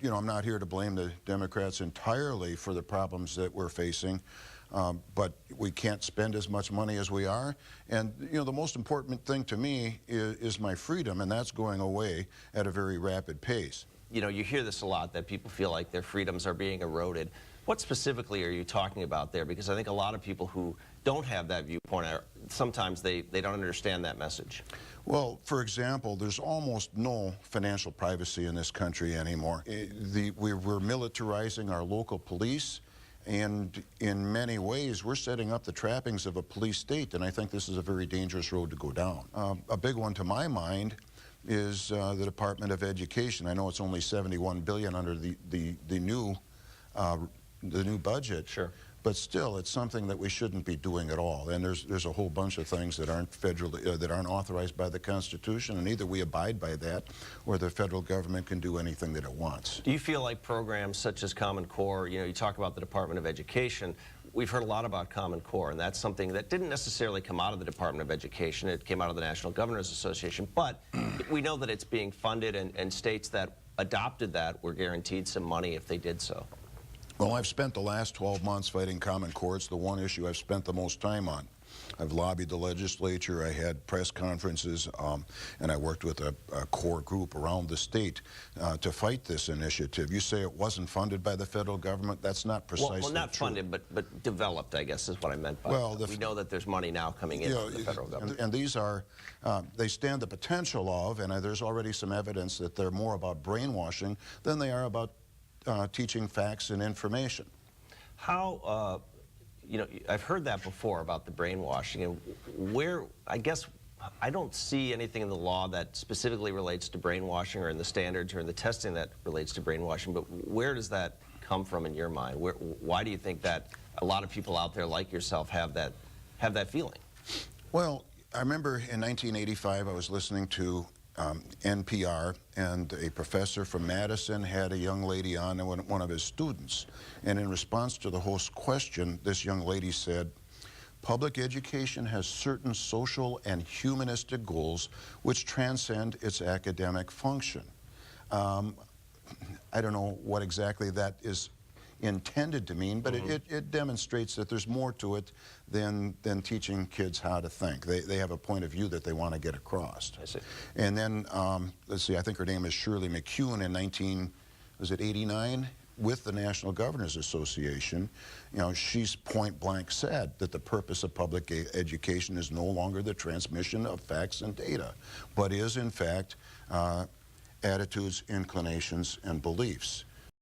you know, I'm not here to blame the Democrats entirely for the problems that we're facing, but we can't spend as much money as we are. And, you know, the most important thing to me is my freedom, and that's going away at a very rapid pace. You know, you hear this a lot, that people feel like their freedoms are being eroded. What specifically are you talking about there? Because I think a lot of people who don't have that viewpoint, sometimes they don't understand that message. Well, for example, there's almost no financial privacy in this country anymore. We're militarizing our local police, and in many ways, we're setting up the trappings of a police state, and I think this is a very dangerous road to go down. A big one to my mind is the Department of Education. I know it's only $71 billion under the new budget. Sure. But still, it's something that we shouldn't be doing at all. And there's a whole bunch of things that aren't federally that aren't authorized by the Constitution, and either we abide by that, or the federal government can do anything that it wants. Do you feel like programs such as Common Core, you know, you talk about the Department of Education, we've heard a lot about Common Core, and that's something that didn't necessarily come out of the Department of Education. It came out of the National Governors Association, but we know that it's being funded, and states that adopted that were guaranteed some money if they did so. Well, I've spent the last 12 months fighting Common Core. It's the one issue I've spent the most time on. I've lobbied the legislature, I had press conferences, and I worked with a core group around the state to fight this initiative. You say it wasn't funded by the federal government? That's not precisely well, not true. funded, but developed, I guess, is what I meant by well, we know that there's money now coming in from the federal government. And these are, they stand the potential of, and there's already some evidence that they're more about brainwashing than they are about teaching facts and information. How, you know, I've heard that before about the brainwashing, and where, I guess, I don't see anything in the law that specifically relates to brainwashing, or in the standards or in the testing that relates to brainwashing, but where does that come from in your mind? Why do you think that a lot of people out there like yourself have that feeling? Well, I remember in 1985 I was listening to NPR, and a professor from Madison had a young lady on, one of his students, and in response to the host's question, this young lady said, "Public education has certain social and humanistic goals which transcend its academic function." I don't know what exactly that is intended to mean, but it demonstrates that there's more to it than teaching kids how to think. They have a point of view that they want to get across. I see. And then, let's see, I think her name is Shirley McCune in 1989, with the National Governors Association. You know, she's point blank said that the purpose of public education is no longer the transmission of facts and data, but is in fact attitudes, inclinations, and beliefs.